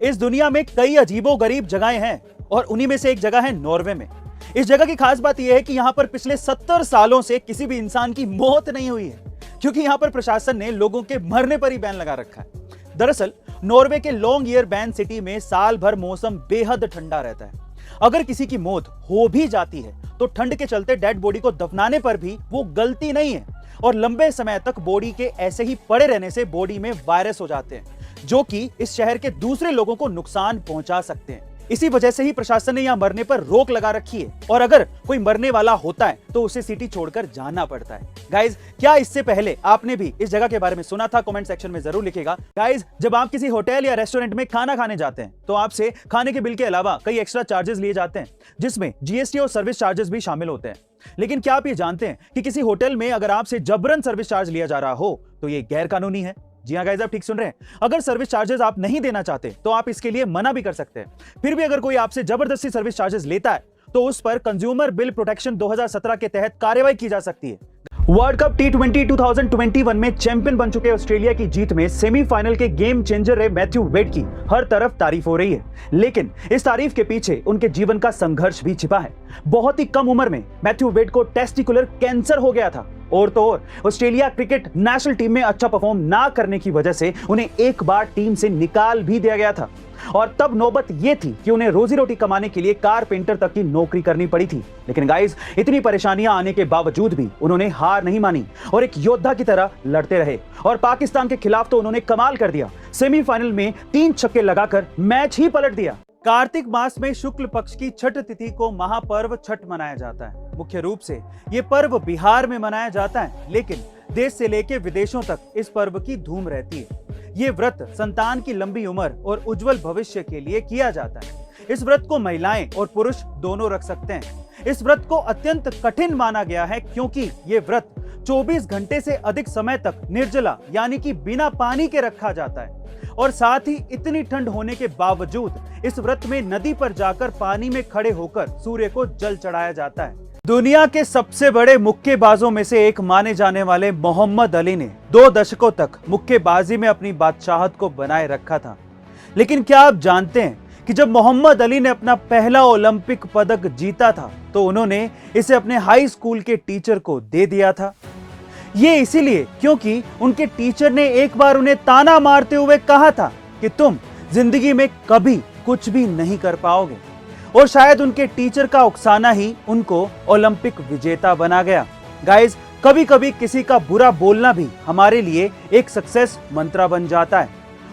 इस दुनिया में कई अजीबोगरीब जगहें हैं और उन्हीं में से एक जगह है नॉर्वे में। इस जगह की खास बात यह है कि यहां पर पिछले 70 सालों से किसी भी इंसान की मौत नहीं हुई है, क्योंकि यहां पर प्रशासन ने लोगों के मरने पर ही बैन लगा रखा है। दरअसल नॉर्वे के लॉन्गयरबैन सिटी में साल भर मौसम बेहद ठंडा रहता है। अगर किसी की मौत हो भी जाती है तो ठंड के चलते डेड बॉडी को दफनाने पर भी वो गलती नहीं है और लंबे समय तक बॉडी के ऐसे ही पड़े रहने से बॉडी में वायरस हो जाते हैं, जो कि इस शहर के दूसरे लोगों को नुकसान पहुंचा सकते हैं। इसी वजह से ही प्रशासन ने यहां मरने पर रोक लगा रखी है और अगर कोई मरने वाला होता है तो उसे सिटी छोड़कर जाना पड़ता है। गाइज, क्या इससे पहले आपने भी इस जगह के बारे में सुना था? कमेंट सेक्शन में जरूर लिखिएगा। गाइज, जब आप किसी होटल या रेस्टोरेंट में खाना खाने जाते हैं तो आपसे खाने के बिल के अलावा कई एक्स्ट्रा चार्जेस लिए जाते हैं, जिसमें जीएसटी और सर्विस चार्जेस भी शामिल होते हैं। लेकिन क्या आप ये जानते हैं कि किसी होटल में अगर आपसे जबरन सर्विस चार्ज लिया जा रहा हो तो ये गैर कानूनी है? जी हां गाइस, आप ठीक सुन रहे हैं। अगर सर्विस चार्जेस आप नहीं देना चाहते तो आप इसके लिए मना भी कर सकते हैं। फिर भी अगर कोई आपसे जबरदस्ती सर्विस चार्जेस लेता है तो उस पर कंज्यूमर बिल प्रोटेक्शन 2017 के तहत कार्रवाई की जा सकती है। वर्ल्ड कप T20 2021 में चैंपियन बन चुके ऑस्ट्रेलिया की जीत में सेमीफाइनल के गेम चेंजर रहे मैथ्यू वेड की हर तरफ तारीफ हो रही है, लेकिन इस तारीफ के पीछे उनके जीवन का संघर्ष भी छिपा है। बहुत ही कम उम्र में मैथ्यू वेड को टेस्टिकुलर कैंसर हो गया था और तो और ऑस्ट्रेलिया क्रिकेट नेशनल टीम में अच्छा परफॉर्म ना करने की वजह से उन्हें एक बार टीम से निकाल भी दिया गया था और तब नौबत यह थी कि उन्हें रोजी रोटी कमाने के लिए कारपेंटर तक की नौकरी करनी पड़ी थी। लेकिन गाइस, इतनी परेशानियां आने के बावजूद भी उन्होंने हार नहीं मानी और एक योद्धा की तरह लड़ते रहे और पाकिस्तान के खिलाफ तो उन्होंने कमाल कर दिया। सेमीफाइनल में 3 छक्के लगाकर मैच ही पलट दिया। कार्तिक मास में शुक्ल पक्ष की छठ तिथि को महापर्व छठ मनाया जाता है। मुख्य रूप से ये पर्व बिहार में मनाया जाता है, लेकिन देश से लेकर विदेशों तक इस पर्व की धूम रहती है। ये व्रत संतान की लंबी उम्र और उज्जवल भविष्य के लिए किया जाता है। इस व्रत को महिलाएं और पुरुष दोनों रख सकते हैं। इस व्रत को अत्यंत कठिन माना गया है क्योंकि ये व्रत 24 घंटे से अधिक समय तक निर्जला यानी कि बिना पानी के रखा जाता है और साथ ही इतनी ठंड होने के बावजूद इस व्रत में नदी पर जाकर पानी में खड़े होकर सूर्य को जल चढ़ाया जाता है। दुनिया के सबसे बड़े मुक्केबाजों में से एक माने जाने वाले मोहम्मद अली ने 2 दशकों तक मुक्केबाजी में अपनी बादशाहत को बनाए रखा था। लेकिन क्या आप जानते हैं कि जब मोहम्मद अली ने अपना पहला ओलंपिक पदक जीता था तो उन्होंने इसे अपने हाई स्कूल के टीचर को दे दिया था। ये इसीलिए क्योंकि उनके टीचर ने एक बार उन्हें ताना मारते हुए कहा था कि तुम जिंदगी में कभी कुछ भी नहीं कर पाओगे, और शायद उनके टीचर का उकसाना ही उनको ओलंपिक विजेता बना गया। गाइस, कभी कभी किसी का बुरा बोलना भी हमारे लिए एक सक्सेस मंत्र बन जाता है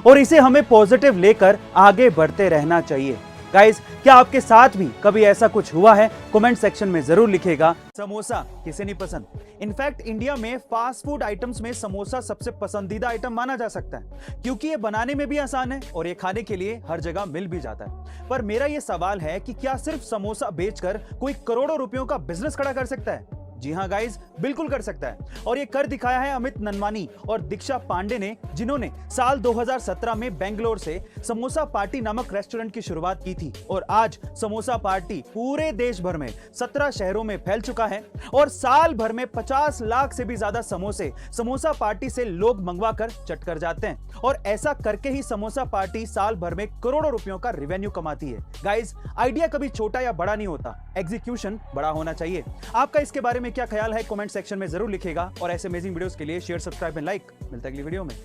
और इसे हमें पॉजिटिव लेकर आगे बढ़ते रहना चाहिए। गाइस, क्या आपके साथ भी कभी ऐसा कुछ हुआ है? कमेंट सेक्शन में जरूर लिखिएगा। समोसा किसे नहीं पसंद? इनफैक्ट इंडिया में फास्ट फूड आइटम्स में समोसा सबसे पसंदीदा आइटम माना जा सकता है, क्योंकि ये बनाने में भी आसान है और ये खाने के लिए हर जगह मिल भी जाता है। पर मेरा ये सवाल है कि क्या सिर्फ समोसा बेचकर कोई करोड़ों रुपयों का बिजनेस खड़ा कर सकता है? जी हां गाइस, बिल्कुल कर सकता है और ये कर दिखाया है अमित ननवानी और दीक्षा पांडे ने, जिन्होंने साल 2017 में बेंगलोर से समोसा पार्टी नामक रेस्टोरेंट की शुरुआत की थी और आज समोसा पार्टी पूरे देश भर में 17 शहरों में फैल चुका है और साल भर में 50 लाख से भी ज्यादा समोसे समोसा पार्टी से लोग मंगवा कर चट कर जाते हैं और ऐसा करके ही समोसा पार्टी साल भर में करोड़ों रुपयों का रेवेन्यू कमाती है। गाइस, आइडिया कभी छोटा या बड़ा नहीं होता, एग्जीक्यूशन बड़ा होना चाहिए। आपका इसके बारे में क्या ख्याल है? कमेंट सेक्शन में जरूर लिखिएगा और ऐसे अमेजिंग वीडियोस के लिए शेयर, सब्सक्राइब एंड लाइक। मिलता है अगली वीडियो में।